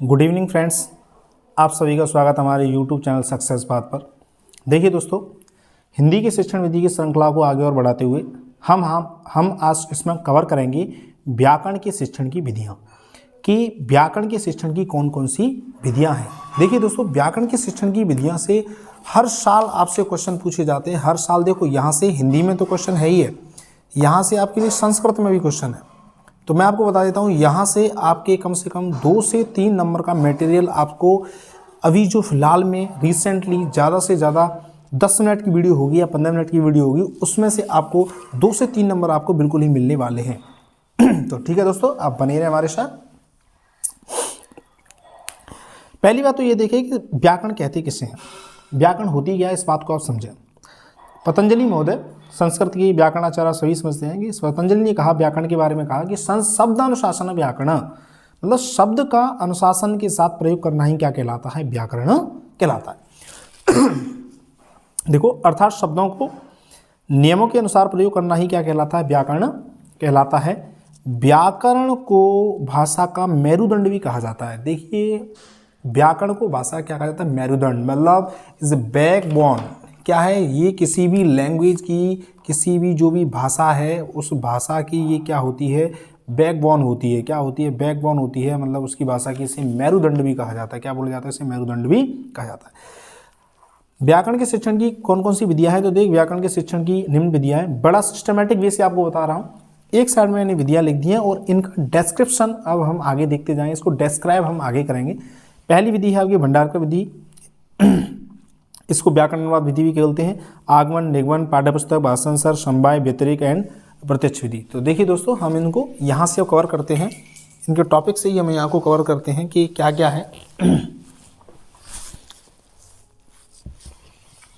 Good evening friends, आप सभी का स्वागत हमारे यूट्यूब चैनल सक्सेस बात पर। देखिए दोस्तों, हिंदी के शिक्षण विधि की श्रृंखला को आगे और बढ़ाते हुए हम आज इसमें कवर करेंगे व्याकरण के शिक्षण की विधियाँ कि व्याकरण के शिक्षण की कौन कौन सी विधियाँ हैं। देखिए दोस्तों, व्याकरण के शिक्षण की विधियाँ से हर साल आपसे क्वेश्चन पूछे जाते हैं। हर साल देखो, यहाँ से हिंदी में तो क्वेश्चन है ही है, यहाँ से आपके लिए संस्कृत में भी क्वेश्चन है। तो मैं आपको बता देता हूँ, यहाँ से आपके कम से कम 2 से 3 नंबर का मटेरियल आपको अभी जो फिलहाल में रिसेंटली ज़्यादा से ज़्यादा 10 मिनट की वीडियो होगी या 15 मिनट की वीडियो होगी, उसमें से आपको 2 से 3 नंबर आपको बिल्कुल ही मिलने वाले हैं। तो ठीक है दोस्तों, आप बने रहे हमारे साथ। पहली बात तो ये देखिए कि व्याकरण कहते किसे हैं, व्याकरण होती क्या है, इस बात को आप समझें। पतंजलि महोदय, संस्कृत की व्याकरणाचार्य सभी समझते हैं कि पतंजलि ने कहा, व्याकरण के बारे में कहा कि शब्दानुशासन व्याकरण, मतलब शब्द का अनुशासन के साथ प्रयोग करना ही क्या कहलाता है, व्याकरण कहलाता है। देखो, अर्थात शब्दों को नियमों के अनुसार प्रयोग करना ही क्या कहलाता है, व्याकरण कहलाता है। व्याकरण को भाषा का मेरुदंड भी कहा जाता है। देखिए, व्याकरण को भाषा क्या कहा जाता है, मेरुदंड, मतलब इज बैकबोन। क्या है ये, किसी भी लैंग्वेज की, किसी भी जो भी भाषा है उस भाषा की ये क्या होती है, बैकबोन होती है। क्या होती है, बैकबोन होती है, मतलब उसकी भाषा की इसे मेरुदंड भी कहा जाता है। क्या बोला जाता है, इसे मेरुदंड भी कहा जाता है। व्याकरण के शिक्षण की कौन कौन सी विधियां हैं, तो देख, व्याकरण के शिक्षण की निम्न विधियां हैं। बड़ा सिस्टमेटिक वे से आपको बता रहा हूँ। एक साइड में मैंने विधियां लिख दी हैं और इनका डिस्क्रिप्शन अब हम आगे देखते जाएंगे, इसको डिस्क्राइब हम आगे करेंगे। पहली विधि है आपकी भंडारकर विधि, इसको व्याकरण अनुवाद विधि भी कहते हैं। आगमन, निगमन, पाठ्यपुस्तक, भाषांतर, समवाय, व्यतिरिक एंड प्रत्यक्ष विधि। तो देखिए दोस्तों, हम इनको यहाँ से कवर करते हैं, इनके टॉपिक से ही हम यहाँ को कवर करते हैं कि क्या क्या है।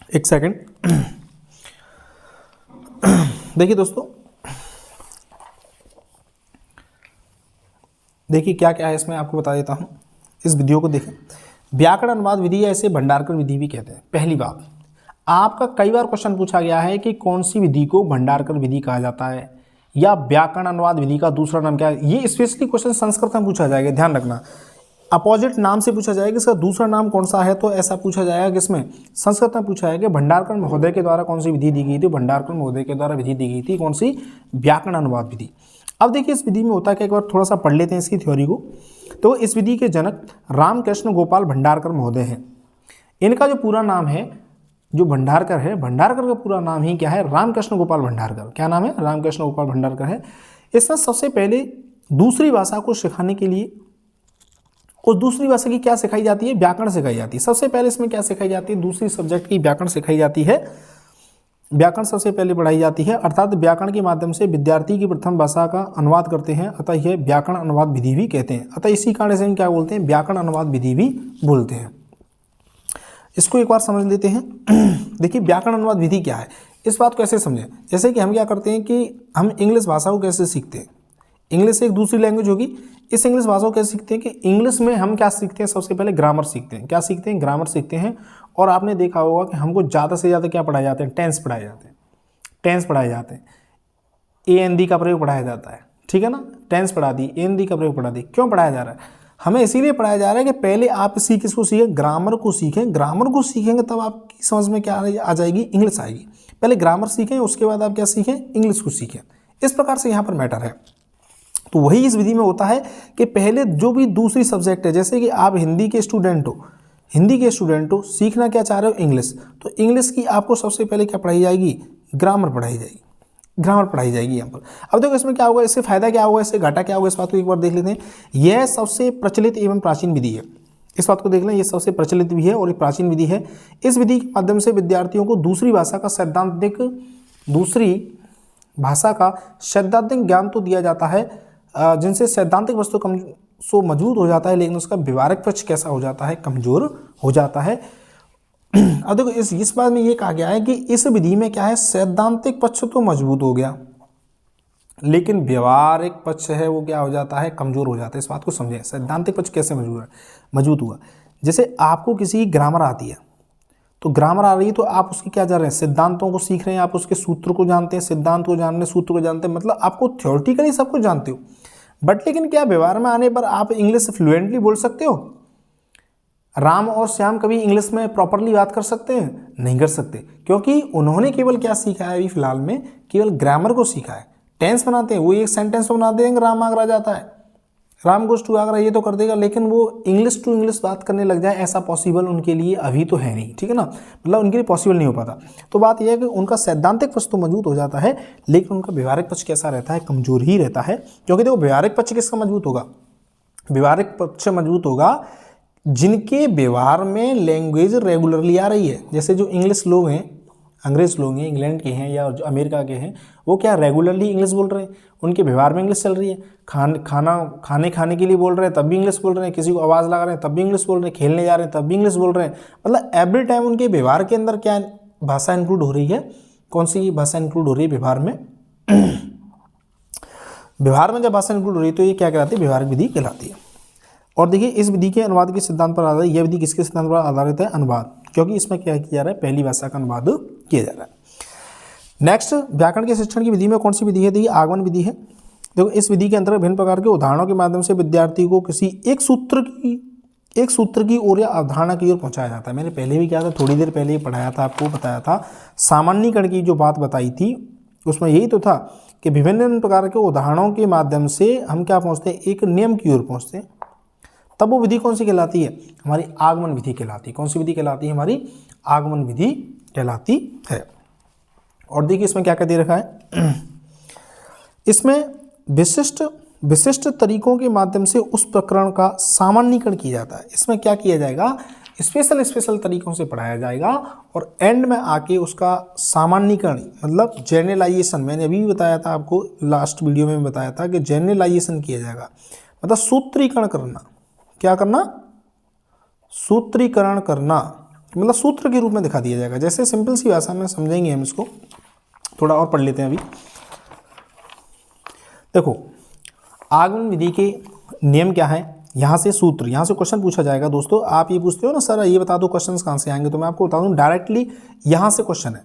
एक सेकंड। देखिए दोस्तों, देखिए क्या क्या है इसमें, आपको बता देता हूँ। इस वीडियो को देखें। व्याकरण अनुवाद विधि या इसे भंडारकर विधि भी कहते हैं। पहली बात, आपका कई बार क्वेश्चन पूछा गया है कि कौन सी विधि को भंडारकर विधि कहा जाता है या व्याकरण अनुवाद विधि का दूसरा नाम क्या है। ये स्पेशली क्वेश्चन संस्कृत में पूछा जाएगा, ध्यान रखना। अपोजिट नाम से पूछा जाएगा, इसका दूसरा नाम कौन सा है, तो ऐसा पूछा जाएगा किसमें, संस्कृत में पूछा जाएगा। भंडारकर महोदय के द्वारा कौन सी विधि दी गई थी, भंडारकर महोदय के द्वारा विधि दी गई थी, कौन सी, व्याकरण अनुवाद विधि। अब देखिए, इस विधि में होता है कि एक बार थोड़ा सा पढ़ लेते हैं इसकी थ्योरी को। तो इस विधि के जनक रामकृष्ण गोपाल भंडारकर महोदय हैं। इनका जो पूरा नाम है, जो भंडारकर है, भंडारकर का पूरा नाम ही क्या है, रामकृष्ण गोपाल भंडारकर। क्या नाम है, रामकृष्ण गोपाल भंडारकर है। इसमें सबसे पहले दूसरी भाषा को सिखाने के लिए, उस दूसरी भाषा की क्या सिखाई जाती है, व्याकरण सिखाई जाती है। सबसे पहले इसमें क्या सिखाई जाती है, दूसरी सब्जेक्ट की व्याकरण सिखाई जाती है। व्याकरण सबसे पहले पढ़ाई जाती है, अर्थात व्याकरण के माध्यम से विद्यार्थी की प्रथम भाषा का अनुवाद करते हैं, अतः यह व्याकरण अनुवाद विधि भी कहते हैं। अतः इसी कारण से हम क्या बोलते हैं, व्याकरण अनुवाद विधि भी बोलते हैं। इसको एक बार समझ लेते हैं। देखिए, व्याकरण अनुवाद विधि क्या है, इस बात को ऐसे समझें। जैसे कि हम क्या करते हैं कि हम इंग्लिश भाषा को कैसे सीखते हैं, इंग्लिश एक दूसरी लैंग्वेज होगी, इस इंग्लिश भाषा को कैसे सीखते हैं कि इंग्लिश में हम क्या सीखते हैं, सबसे पहले ग्रामर सीखते हैं। क्या सीखते हैं, ग्रामर सीखते हैं। और आपने देखा होगा कि हमको ज़्यादा से ज़्यादा क्या पढ़ाए जाते हैं, टेंस पढ़ाए जाते हैं, टेंस पढ़ाए जाते हैं, एएनडी का प्रयोग पढ़ाया जाता है, ठीक है ना। टेंस पढ़ा दी, एएनडी का प्रयोग पढ़ा दी। क्यों पढ़ाया जा रहा है, हमें इसीलिए पढ़ाया जा रहा है कि पहले आप किसको सीखें, ग्रामर को सीखें। ग्रामर को सीखेंगे तब आपकी समझ में क्या आ जाएगी, इंग्लिश आएगी। पहले ग्रामर सीखें, उसके बाद आप क्या सीखें, इंग्लिश को सीखें। इस प्रकार से यहाँ पर मैटर है। तो वही इस विधि में होता है कि पहले जो भी दूसरी सब्जेक्ट है, जैसे कि आप हिंदी के स्टूडेंट हो, सीखना क्या चाह रहे हो, इंग्लिश। तो इंग्लिश की आपको सबसे पहले क्या पढ़ाई जाएगी, ग्रामर पढ़ाई जाएगी, ग्रामर पढ़ाई जाएगी यहाँ पर। अब देखो, इसमें क्या होगा, इससे फायदा क्या होगा, इससे घाटा क्या होगा, इस बात को एक बार देख लेते हैं। यह सबसे प्रचलित एवं प्राचीन विधि है। इस बात को देख लें, ये सबसे प्रचलित भी है और ये प्राचीन विधि है। इस विधि के माध्यम से विद्यार्थियों को दूसरी भाषा का सैद्धांतिक ज्ञान तो दिया जाता है, जिनसे सैद्धांतिक वस्तु सो मजबूत हो जाता है, लेकिन उसका व्यवहारिक पक्ष कैसा हो जाता है, कमजोर हो जाता है। अब देखो, इस बात में ये कहा गया है कि इस विधि में क्या है, सैद्धांतिक पक्ष तो मजबूत हो गया, लेकिन व्यवहारिक पक्ष है वो क्या हो जाता है, कमजोर हो जाता है। इस बात को समझें, सैद्धांतिक पक्ष कैसे मजबूत हुआ। जैसे आपको किसी ग्रामर आती है, तो ग्रामर आ रही है तो आप उसकी क्या जान रहे हैं, सिद्धांतों को सीख रहे हैं, आप उसके सूत्र को जानते हैं, सिद्धांत को जानते हैं, सूत्र को जानते हैं, मतलब आपको थ्योरेटिकली सब कुछ जानते हो। बट लेकिन क्या व्यवहार में आने पर आप इंग्लिश फ्लुएंटली बोल सकते हो? राम और श्याम कभी इंग्लिश में प्रॉपरली बात कर सकते हैं? नहीं कर सकते, क्योंकि उन्होंने केवल क्या सीखा है अभी फिलहाल में, केवल ग्रामर को सीखा है। टेंस बनाते हैं, वो एक सेंटेंस बना देंगे, राम आगरा जाता है, राम गोes टू आगरा, ये तो कर देगा, लेकिन वो इंग्लिश टू इंग्लिश बात करने लग जाए ऐसा पॉसिबल उनके लिए अभी तो है नहीं, ठीक है ना, मतलब उनके लिए पॉसिबल नहीं हो पाता। तो बात यह है कि उनका सैद्धांतिक पक्ष तो मजबूत हो जाता है, लेकिन उनका व्यवहारिक पक्ष कैसा रहता है? कमजोर ही रहता है। क्योंकि देखो व्यवहारिक पक्ष किसका मजबूत होगा? व्यवहारिक पक्ष मजबूत होगा जिनके व्यवहार में लैंग्वेज रेगुलरली आ रही है। जैसे जो इंग्लिश लोग हैं, अंग्रेज लोग हैं, इंग्लैंड के हैं या जो अमेरिका के हैं, वो क्या रेगुलरली इंग्लिश बोल रहे हैं, उनके व्यवहार में इंग्लिश चल रही है। खाने के लिए बोल रहे हैं तब भी इंग्लिश बोल रहे हैं, किसी को आवाज़ लगा रहे हैं तब भी इंग्लिश बोल रहे हैं, खेलने जा रहे हैं तब भी इंग्लिश बोल रहे हैं। मतलब एवरी टाइम उनके व्यवहार के अंदर क्या भाषा इंक्लूड हो रही है? कौन सी भाषा इंक्लूड हो रही है व्यवहार में? व्यवहार में जब भाषा इंक्लूड हो रही है तो ये क्या कहलाती है? व्यवहारिक विधि कहलाती है। और देखिए इस विधि के अनुवाद के सिद्धांत पर आधारित, यह विधि किसके सिद्धांत पर आधारित है? अनुवाद, क्योंकि इसमें क्या किया जा रहा है? पहली भाषा का अनुवाद किया जा रहा है। नेक्स्ट, व्याकरण के शिक्षण की विधि में कौन सी विधि है? देखिए आगमन विधि है। देखो इस विधि के अंतर्गत विभिन्न प्रकार के उदाहरणों के माध्यम से विद्यार्थी को किसी एक सूत्र की ओर या अवधारणा की ओर पहुंचाया जाता है। मैंने पहले भी क्या था, थोड़ी देर पहले पढ़ाया था, आपको बताया था, सामान्यीकरण की जो बात बताई थी उसमें यही तो था कि विभिन्न प्रकार के उदाहरणों के माध्यम से हम क्या पहुँचते हैं? एक नियम की ओर पहुँचते हैं। तब वो विधि कौन सी कहलाती है? हमारी आगमन विधि कहलाती है। कौन सी विधि कहलाती है? हमारी आगमन विधि कहलाती है। और देखिए इसमें क्या क्या दे रखा है, इसमें विशिष्ट तरीकों के माध्यम से उस प्रकरण का सामान्यीकरण किया जाता है। इसमें क्या किया जाएगा? स्पेशल तरीकों से पढ़ाया जाएगा और एंड में आके उसका सामान्यीकरण, मतलब जेनरलाइजेशन, मैंने अभी भी बताया था आपको, लास्ट वीडियो में बताया था कि जेनरलाइजेशन किया जाएगा, मतलब सूत्रीकरण करना। क्या करना? सूत्रीकरण करना, मतलब सूत्र के रूप में दिखा दिया जाएगा। जैसे सिंपल सी भाषा में समझेंगे हम इसको, थोड़ा और पढ़ लेते हैं अभी। देखो आगमन विधि के नियम क्या है? यहाँ से सूत्र, यहाँ से क्वेश्चन पूछा जाएगा। दोस्तों आप ये पूछते हो ना सर ये बता दो क्वेश्चंस कहाँ से आएंगे, तो मैं आपको बता दूँ डायरेक्टली यहाँ से क्वेश्चन है।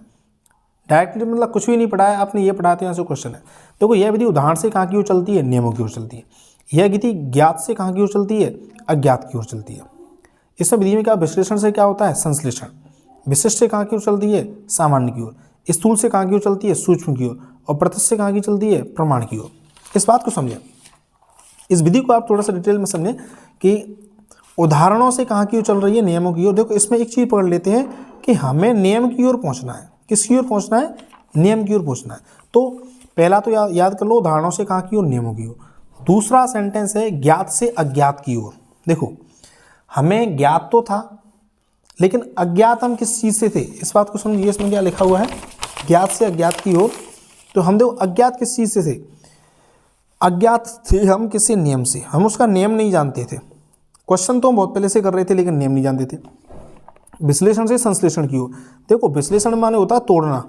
डायरेक्टली मतलब कुछ भी नहीं पढ़ाया आपने, ये पढ़ाते हैं यहाँ से क्वेश्चन है। देखो यह विधि उदाहरण से कहाँ की ओर चलती है? नियमों की ओर चलती है। यह विधि ज्ञात से कहाँ की ओर चलती है? अज्ञात की ओर चलती है। इस विधि में क्या विश्लेषण से क्या होता है? संश्लेषण। विशिष्ट से कहाँ की ओर चलती है? सामान्य की ओर। स्थूल से कहाँ की ओर चलती है? सूक्ष्म की ओर। और प्रत्यक्ष से कहाँ की चलती है? प्रमाण की ओर। इस बात को समझें, इस विधि को आप थोड़ा सा डिटेल में समझें कि उदाहरणों से कहाँ की ओर चल रही है? नियमों की ओर। देखो इसमें एक चीज़ पकड़ लेते हैं कि हमें नियम की ओर पहुँचना है। किसकी ओर पहुँचना है? नियम की ओर पहुँचना है। तो पहला तो याद कर लो, उदाहरणों से कहाँ की ओर? नियमों की ओर। दूसरा सेंटेंस है ज्ञात से अज्ञात की ओर। देखो हमें ज्ञात तो था, लेकिन अज्ञात हम किस चीज़ से थे? इस बात को समझिए, इसमें क्या लिखा हुआ है? ज्ञात से अज्ञात की ओर। तो हम देखो अज्ञात किस चीज़ से थे? अज्ञात थे हम किसी नियम से, हम उसका नियम नहीं जानते थे। क्वेश्चन तो हम बहुत पहले से कर रहे थे लेकिन नियम नहीं जानते थे। विश्लेषण से संश्लेषण की ओर। देखो विश्लेषण माने होता है तोड़ना,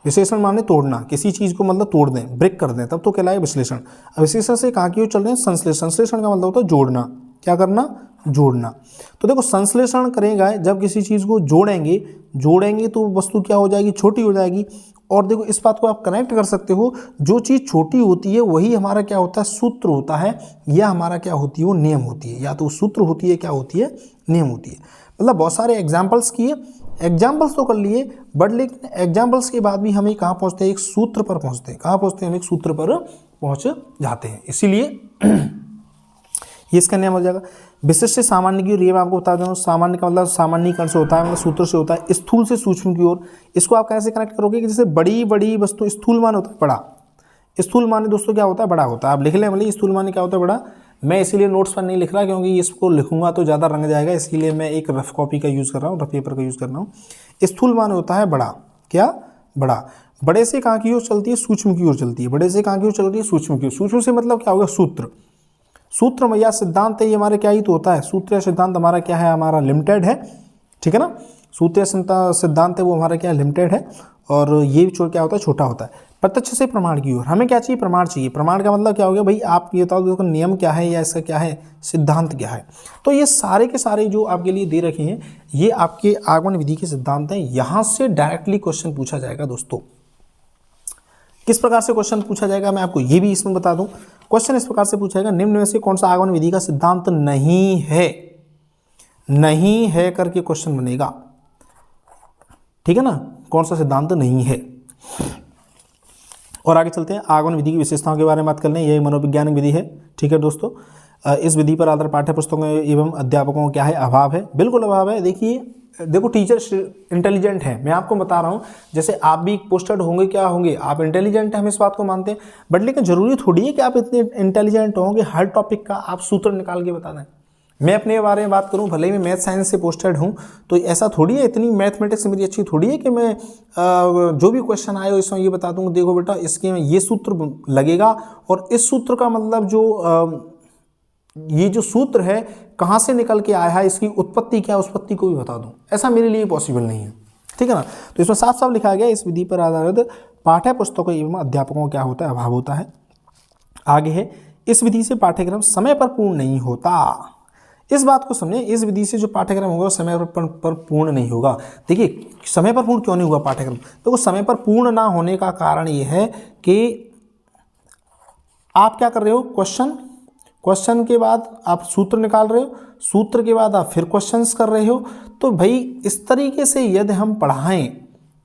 विश्लेषण माने तोड़ना, किसी चीज़ को मतलब तोड़ दें, ब्रेक कर दें, तब तो कहलाए विश्लेषण। अब विश्लेषण से कहाँ की ओर चल रहे हैं? संश्लेषण। संश्लेषण का मतलब होता है जोड़ना। क्या करना? जोड़ना। तो देखो संश्लेषण करेगा, जब किसी चीज़ को जोड़ेंगे तो वस्तु क्या हो जाएगी? छोटी हो जाएगी। और देखो इस बात को आप कनेक्ट कर सकते हो, जो चीज़ छोटी होती है वही हमारा क्या होता है? सूत्र होता है, या हमारा क्या होती है? वो नियम होती है। या तो सूत्र होती है, क्या होती है? नियम होती है। मतलब बहुत सारे एग्जाम्पल्स किए, एग्जाम्पल्स तो कर लिए, बट लेकिन एग्जाम्पल्स के बाद भी हमें कहाँ पहुँचते हैं? एक सूत्र पर पहुँचते हैं। कहाँ पहुँचते हैं? हम एक सूत्र पर पहुँच जाते हैं। इसीलिए ये इसका नियम हो जाएगा। विशिष्ट से सामान्य की ओर, ये मैं आपको बता दूँ, सामान्य का मतलब सामान्यीकरण से होता है, मतलब सूत्र से होता है। स्थूल से सूक्ष्म की ओर, इसको आप कैसे कनेक्ट करोगे कि जैसे बड़ी वस्तु, स्थूल मान होता है बड़ा, स्थूल माने दोस्तों क्या होता है? बड़ा होता है। आप लिख लें, मतलब स्थूल माने क्या होता है? बड़ा। मैं इसीलिए नोट्स पर नहीं लिख रहा, क्योंकि इसको लिखूंगा तो ज़्यादा रंग जाएगा, इसीलिए मैं एक रफ कॉपी का यूज़ कर रहा हूँ, रफ पेपर का यूज़ कर रहा हूँ। स्थूल माने होता है बड़ा। क्या? बड़ा। बड़े से कहाँ की ओर चलती है? सूक्ष्म की ओर चलती है। बड़े से कहाँ की ओर चल रही है? सूक्ष्म की ओर। सूक्ष्म से मतलब क्या होगा? सूत्र। सूत्र या सिद्धांत है, ये हमारे क्या ही तो होता है? सूत्र या सिद्धांत हमारा क्या है? हमारा लिमिटेड है, ठीक है ना। सूत्र या सिद्धांत है वो हमारा क्या? लिमिटेड है। और ये भी क्या होता है? छोटा होता है। प्रत्यक्ष से प्रमाण की ओर, हमें क्या चाहिए? प्रमाण चाहिए। प्रमाण का मतलब क्या हो गया भाई? आप ये बताओ देखो नियम क्या है, या इसका क्या है? सिद्धांत क्या है? तो ये सारे के सारे जो आपके लिए दे रखे हैं, ये आपके आगमन विधि के सिद्धांत हैं। यहाँ से डायरेक्टली क्वेश्चन पूछा जाएगा दोस्तों। किस प्रकार से क्वेश्चन पूछा जाएगा मैं आपको ये भी इसमें बता दूं। क्वेश्चन इस प्रकार से पूछेगा, निम्न में से कौन सा आगमन विधि का सिद्धांत नहीं है, नहीं है करके क्वेश्चन बनेगा, ठीक है ना, कौन सा सिद्धांत नहीं है। और आगे चलते हैं, आगमन विधि की विशेषताओं के बारे में बात कर लें। यह मनोवैज्ञानिक विधि है, ठीक है दोस्तों। इस विधि पर आधारित पाठ्य पुस्तकों एवं अध्यापकों का क्या है, अभाव है, बिल्कुल अभाव है। देखो टीचर इंटेलिजेंट है, मैं आपको बता रहा हूँ, जैसे आप भी पोस्टेड होंगे, क्या होंगे, आप इंटेलिजेंट हैं, हम इस बात को मानते हैं, बट लेकिन जरूरी थोड़ी है कि आप इतने इंटेलिजेंट होंगे हर टॉपिक का आप सूत्र निकाल के बता दें। मैं अपने बारे में बात करूं, भले ही मैं मैथ साइंस से पोस्टेड हूं, तो ऐसा थोड़ी है, इतनी मैथमेटिक्स मेरी अच्छी थोड़ी है कि मैं जो भी क्वेश्चन आए इसमें ये बता दूं, देखो बेटा इसके में ये सूत्र लगेगा और इस सूत्र का मतलब जो ये जो सूत्र है कहाँ से निकल के आया है, इसकी उत्पत्ति क्या है, उत्पत्ति को भी बता दूं, ऐसा मेरे लिए पॉसिबल नहीं है, ठीक है ना। तो इसमें साफ साफ लिखा गया, इस विधि पर आधारित पाठ्य पुस्तकों एवं अध्यापकों क्या होता है, अभाव होता है। आगे है, इस विधि से पाठ्यक्रम समय पर पूर्ण नहीं होता। इस बात को समझें, इस विधि से जो पाठ्यक्रम होगा समय पर पूर्ण नहीं होगा। देखिए समय पर पूर्ण क्यों नहीं हुआ पाठ्यक्रम, तो समय पर पूर्ण ना होने का कारण ये है कि आप क्या कर रहे हो, क्वेश्चन के बाद आप सूत्र निकाल रहे हो, सूत्र के बाद आप फिर क्वेश्चंस कर रहे हो। तो भाई इस तरीके से यदि हम पढ़ाएं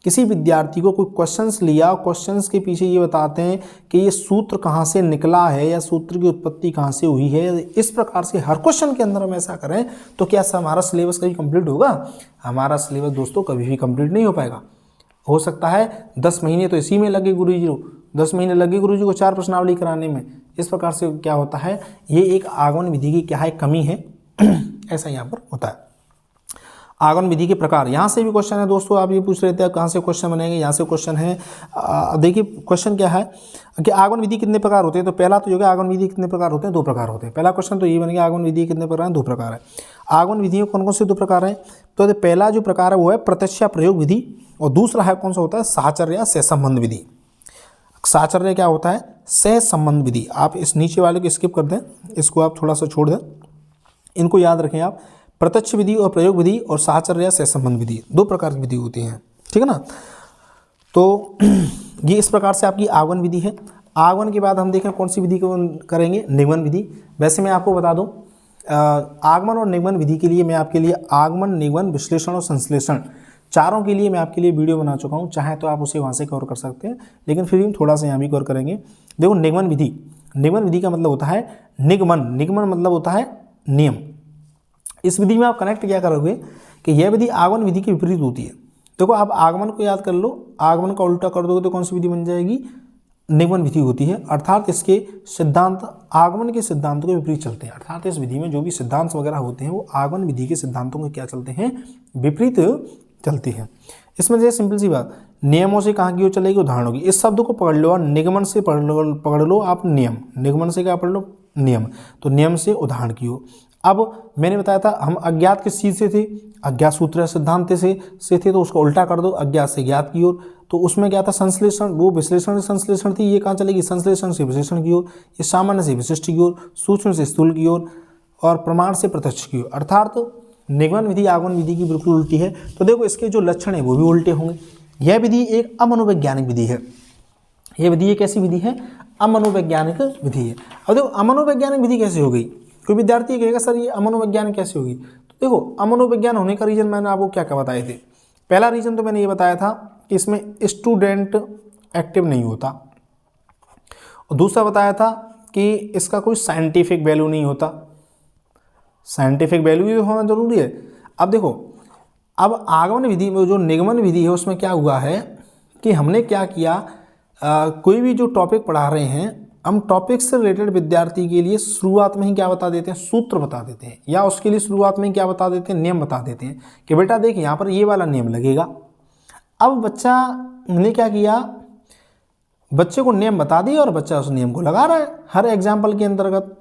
किसी विद्यार्थी को, कोई क्वेश्चंस लिया, क्वेश्चंस के पीछे ये बताते हैं कि ये सूत्र कहाँ से निकला है या सूत्र की उत्पत्ति कहाँ से हुई है, इस प्रकार से हर क्वेश्चन के अंदर हम ऐसा करें, तो क्या हमारा सिलेबस कभी कंप्लीट होगा? हमारा सिलेबस दोस्तों कभी भी कंप्लीट नहीं हो पाएगा। हो सकता है 10 महीने तो इसी में लगे गुरुजी को, 10 महीने लगे गुरुजी को 4 प्रश्नावली कराने में। इस प्रकार से क्या होता है, ये एक आगमन विधि की क्या है, कमी है, ऐसा यहाँ पर होता है। आगमन विधि के प्रकार, यहाँ से भी क्वेश्चन है दोस्तों, आप ये पूछ रहे थे कहाँ से क्वेश्चन बनेंगे, यहाँ से क्वेश्चन है। देखिए क्वेश्चन क्या है कि आगमन विधि कितने प्रकार होते हैं, तो पहला तो जो है आगमन विधि कितने प्रकार होते हैं, 2 प्रकार होते हैं। पहला क्वेश्चन तो ये बन गया, आगमन विधि कितने प्रकार हैं, 2 प्रकार है। आगमन विधियों कौन कौन से 2 प्रकार हैं, तो पहला जो प्रकार है वो है प्रत्यक्ष प्रयोग विधि, और दूसरा है कौन सा होता है, साहचर्य या सहसंबंध विधि। साहचर्य क्या होता है, सहसंबंध विधि। आप इस नीचे वाले को स्किप कर दें, इसको आप थोड़ा सा छोड़ दें, इनको याद रखें आप। प्रत्यक्ष विधि और प्रयोग विधि और साहचर्य या सहसंबंध विधि 2 प्रकार की विधि होती हैं, ठीक है ना। तो ये इस प्रकार से आपकी आगमन विधि है। आगमन के बाद हम देखें कौन सी विधि को करेंगे, निगमन विधि। वैसे मैं आपको बता दूं, आगमन और निगमन विधि के लिए मैं आपके लिए आगमन, निगमन, विश्लेषण और संश्लेषण चारों के लिए मैं आपके लिए वीडियो बना चुका हूं, चाहे तो आप उसे वहां से कवर कर सकते हैं, लेकिन फिर हम थोड़ा सा यहाँ भी कवर करेंगे। देखो निगमन विधि, निगमन विधि का मतलब होता है निगमन, निगमन मतलब होता है नियम। इस विधि में आप कनेक्ट क्या करोगे कि यह विधि आगमन विधि के विपरीत होती है। देखो आप आगमन को याद कर लो, आगमन का उल्टा कर दोगे तो कौन सी विधि बन जाएगी, निगमन विधि होती है। अर्थात इसके सिद्धांत आगमन के सिद्धांतों के विपरीत चलते हैं। अर्थात इस विधि में जो भी सिद्धांत वगैरह होते हैं वो आगमन विधि के सिद्धांतों के क्या चलते हैं, विपरीत चलती है। इसमें जैसे सिंपल सी बात, नियमों से कहाँ की ओर चलेगी, उदाहरणों की। इस शब्द को पकड़ लो और निगमन से पकड़ लो आप नियम, निगमन से क्या पढ़ लो, नियम, तो नियम से उदाहरण की ओर। अब मैंने बताया था हम अज्ञात किस चीज़ से थे, अज्ञात सूत्र सिद्धांत से थे, तो उसको उल्टा कर दो, अज्ञात से ज्ञात की ओर। तो उसमें क्या था, संश्लेषण, वो विश्लेषण से संश्लेषण थी, ये कहाँ चलेगी, संश्लेषण से विश्लेषण की ओर, ये सामान्य से विशिष्ट की ओर, सूक्ष्म से स्थूल की ओर, और प्रमाण से प्रत्यक्ष की ओर। अर्थात निगमन विधि आगमन विधि की बिल्कुल उल्टी है। तो देखो इसके जो लक्षण है वो भी उल्टे होंगे। यह विधि एक अमनोवैज्ञानिक विधि है। यह विधि एक ऐसी विधि है, अमनोवैज्ञानिक विधि है। अब देखो अमनोवैज्ञानिक विधि कैसे हो गई, कोई विद्यार्थी कहेगा सर ये अमनोविज्ञान कैसे होगी, तो देखो अमनोविज्ञान होने का रीजन मैंने आपको क्या क्या बताए थे। पहला रीजन तो मैंने ये बताया था कि इसमें स्टूडेंट एक्टिव नहीं होता, और दूसरा बताया था कि इसका कोई साइंटिफिक वैल्यू नहीं होता। साइंटिफिक वैल्यू भी होना जरूरी है। अब देखो, अब आगमन विधि में जो निगमन विधि है उसमें क्या हुआ है कि हमने क्या किया, कोई भी जो टॉपिक पढ़ा रहे हैं हम टॉपिक से रिलेटेड विद्यार्थी के लिए शुरुआत में ही क्या बता देते हैं, सूत्र बता देते हैं, या उसके लिए शुरुआत में ही क्या बता देते हैं, नियम बता देते हैं कि बेटा देख यहाँ पर ये वाला नियम लगेगा। अब बच्चा ने क्या किया, बच्चे को नियम बता दिया और बच्चा उस नियम को लगा रहा है हर एग्जाम्पल के अंतर्गत।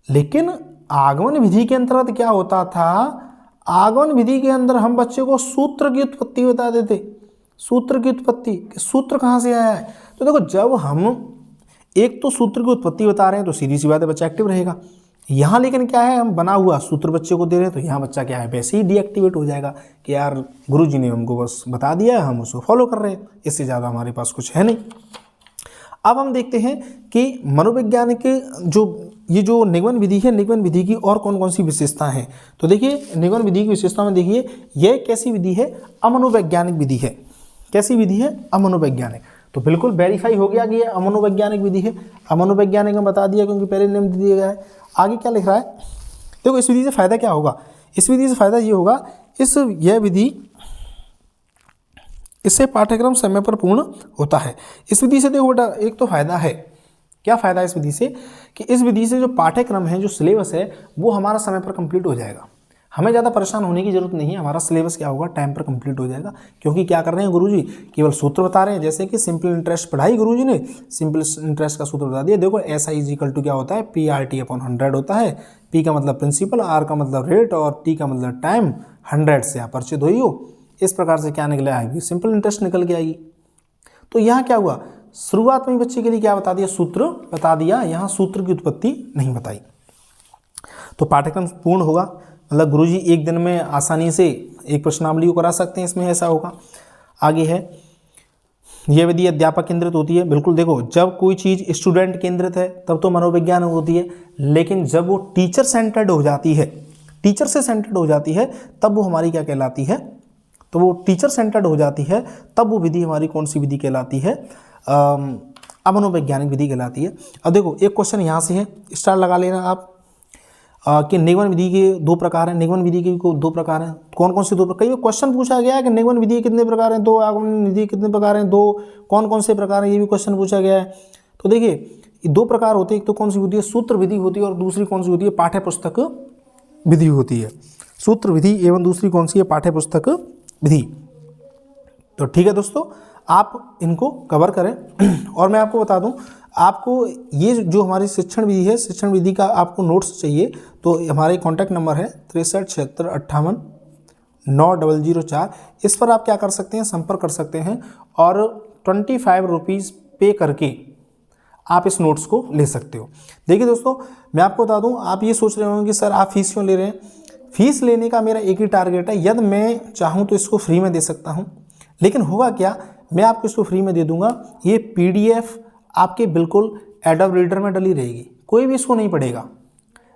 लेकिन आगमन विधि के अंतर्गत क्या होता था, आगमन विधि के अंदर हम बच्चे को सूत्र की उत्पत्ति बता देते, सूत्र की उत्पत्ति, सूत्र कहाँ से आया है। तो देखो जब हम एक तो सूत्र की उत्पत्ति बता रहे हैं तो सीधी सी बात है बच्चा एक्टिव रहेगा। यहाँ लेकिन क्या है, हम बना हुआ सूत्र बच्चे को दे रहे हैं, तो यहाँ बच्चा क्या है, वैसे ही डीएक्टिवेट हो जाएगा कि यार गुरुजी ने हमको बस बता दिया है, हम उसको फॉलो कर रहे हैं, इससे ज़्यादा हमारे पास कुछ है नहीं। अब हम देखते हैं कि मनोवैज्ञानिक ये जो निगमन विधि है, निगमन विधि की और कौन कौन सी विशेषताएं हैं। तो देखिए निगमन विधि की विशेषता में देखिए, यह कैसी विधि है, अमनोवैज्ञानिक विधि है। कैसी विधि है, अमनोवैज्ञानिक। तो बिल्कुल वेरीफाई हो गया कि ये अमनोवैज्ञानिक विधि है। अमनोवैज्ञानिक में बता दिया क्योंकि पहले नेम दे दिया गया है। आगे क्या लिख रहा है, देखो इस विधि से फायदा क्या होगा। इस विधि से फायदा ये होगा, यह विधि, इससे पाठ्यक्रम समय पर पूर्ण होता है। इस विधि से देखो बेटा, एक तो फायदा है, क्या फायदा है इस विधि से, कि इस विधि से जो पाठ्यक्रम है, जो सिलेबस है, वो हमारा समय पर कंप्लीट हो जाएगा। हमें ज़्यादा परेशान होने की जरूरत नहीं है, हमारा सिलेबस क्या होगा, टाइम पर कंप्लीट हो जाएगा। क्योंकि क्या कर रहे हैं गुरुजी, केवल सूत्र बता रहे हैं। जैसे कि सिंपल इंटरेस्ट पढ़ाई गुरुजी ने, सिंपल इंटरेस्ट का सूत्र बता दिया। देखो SI इक्वल टू क्या होता है, PRT/100 होता है। P का मतलब प्रिंसिपल, R का मतलब रेट और T का मतलब टाइम। 100 से आप परिचित हुई हो। इस प्रकार से क्या निकल आएगी, सिंपल इंटरेस्ट निकल के आएगी। तो यहाँ क्या हुआ, शुरुआत में बच्चे के लिए क्या बता दिया, सूत्र बता दिया, यहाँ सूत्र की उत्पत्ति नहीं बताई। तो पाठ्यक्रम पूर्ण होगा, मतलब गुरुजी एक दिन में आसानी से एक प्रश्नावली को करा सकते हैं, इसमें ऐसा होगा। आगे है, यह विधि अध्यापक केंद्रित होती है। बिल्कुल देखो, जब कोई चीज़ स्टूडेंट केंद्रित है तब तो मनोविज्ञान होती है, लेकिन जब वो टीचर सेंटर्ड हो जाती है, टीचर से सेंटर्ड हो जाती है, तब वो हमारी क्या कहलाती है, तो वो टीचर सेंटर्ड हो जाती है, तब वो विधि हमारी कौन सी विधि कहलाती है, अमनोवैज्ञानिक विधि कहलाती है। अब देखो एक क्वेश्चन यहाँ से है, स्टार लगा लेना आप, कि निगमन विधि के 2 प्रकार हैं। निगमन विधि के 2 प्रकार हैं, कौन कौन से 2 प्रकार, कई बार क्वेश्चन पूछा गया है कि निगमन विधि कितने प्रकार हैं, 2 आगमन विधि कितने प्रकार हैं, 2 कौन कौन से प्रकार हैं, ये भी क्वेश्चन पूछा गया है। तो देखिए 2 प्रकार होते हैं, एक तो कौन सी होती है, सूत्र विधि होती है, और दूसरी कौन सी होती है, पाठ्य पुस्तक विधि होती है। सूत्र विधि एवं दूसरी कौन सी है, पाठ्य पुस्तक विधि। तो ठीक है दोस्तों, आप इनको कवर करें। और मैं आपको बता दूं, आपको ये जो हमारी शिक्षण विधि है, शिक्षण विधि का आपको नोट्स चाहिए तो हमारे कॉन्टैक्ट नंबर है 6376589004। इस पर आप क्या कर सकते हैं, संपर्क कर सकते हैं और 25 रुपीज़ पे करके आप इस नोट्स को ले सकते हो। देखिए दोस्तों, मैं आपको बता दूं, आप ये सोच रहे होंगे कि सर आप फीस क्यों ले रहे हैं। फीस लेने का मेरा एक ही टारगेट है, यदि मैं चाहूँ तो इसको फ्री में दे सकता हूँ, लेकिन होगा क्या, मैं आपको इसको फ्री में दे दूंगा। ये PDF आपके बिल्कुल एडोब रीडर में डली रहेगी, कोई भी इसको नहीं पढ़ेगा।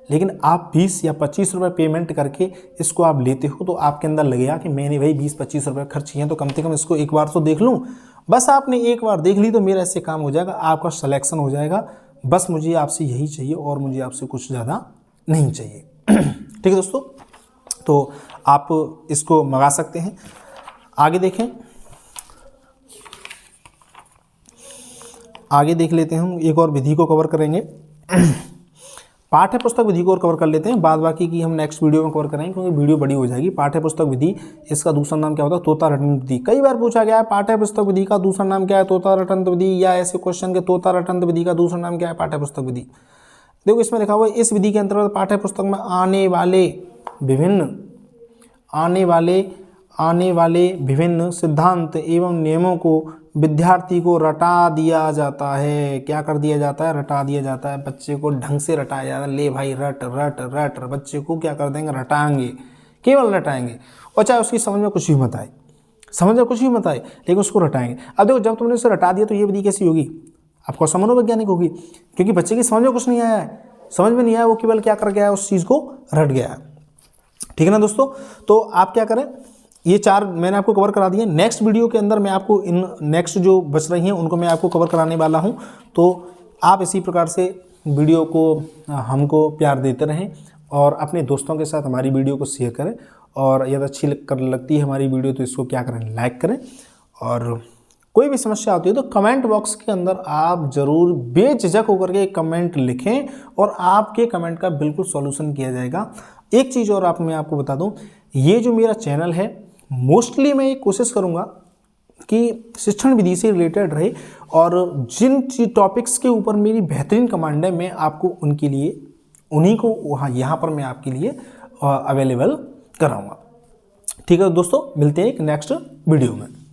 लेकिन आप 20 या 25 रुपये पेमेंट करके इसको आप लेते हो, तो आपके अंदर लगेगा कि मैंने भाई 20-25 रुपये खर्च किए हैं, तो कम से कम इसको एक बार तो देख लूँ। बस आपने एक बार देख ली तो मेरा इससे काम हो जाएगा, आपका सिलेक्शन हो जाएगा। बस मुझे आपसे यही चाहिए और मुझे आपसे कुछ ज़्यादा नहीं चाहिए। ठीक है दोस्तों, तो आप इसको मंगा सकते हैं। आगे देखें, आगे देख लेते हैं, हम एक और विधि को कवर करेंगे। पाठ्य पुस्तक विधि को और कवर कर लेते हैं, बाद बाकी की हम नेक्स्ट वीडियो में कवर करेंगे क्योंकि वीडियो बड़ी हो जाएगी। पाठ्य पुस्तक विधि, इसका दूसरा नाम क्या होता है, तोता रटंत विधि। कई बार पूछा गया है पाठ्य पुस्तक विधि का दूसरा नाम क्या है, तोता रटंत विधि, या ऐसे क्वेश्चन के तोता रटंत विधि का दूसरा नाम क्या है, पाठ्य पुस्तक विधि। देखो इसमें लिखा हुआ है, इस विधि के अंतर्गत पाठ्य पुस्तक में आने वाले विभिन्न सिद्धांत एवं नियमों को विद्यार्थी को रटा दिया जाता है। क्या कर दिया जाता है, रटा दिया जाता है। बच्चे को ढंग से रटाया जाता है। ले भाई रट रट रट, बच्चे को क्या कर देंगे, रटाएंगे, केवल रटाएंगे। और चाहे उसकी समझ में कुछ भी मत आए, लेकिन उसको रटाएंगे। अब देखो, जब तुमने उसे रटा दिया तो ये विधि कैसी होगी, आपको मनोवैज्ञानिक होगी, क्योंकि बच्चे की समझ में कुछ नहीं आया है, समझ में नहीं आया, वो केवल क्या कर गया है, उस चीज़ को रट गया है। ठीक है ना दोस्तों, तो आप क्या करें, ये 4 मैंने आपको कवर करा दिए। नेक्स्ट वीडियो के अंदर मैं आपको इन नेक्स्ट जो बच रही हैं उनको मैं आपको कवर कराने वाला हूं। तो आप इसी प्रकार से वीडियो को हमको प्यार देते रहें और अपने दोस्तों के साथ हमारी वीडियो को शेयर करें। और यदि अच्छी लगती है हमारी वीडियो तो इसको क्या करें, लाइक करें। और कोई भी समस्या आती है तो कमेंट बॉक्स के अंदर आप ज़रूर बेझिझक होकर के कमेंट लिखें और आपके कमेंट का बिल्कुल सॉल्यूशन किया जाएगा। एक चीज़ और मैं आपको बता दूं, ये जो मेरा चैनल है मोस्टली मैं ये कोशिश करूँगा कि शिक्षण विधि से रिलेटेड रहे और जिन टॉपिक्स के ऊपर मेरी बेहतरीन कमांड है मैं आपको उनके लिए उन्हीं को वहाँ यहाँ पर मैं आपके लिए अवेलेबल कराऊँगा। ठीक है दोस्तों, मिलते हैं एक नेक्स्ट वीडियो में।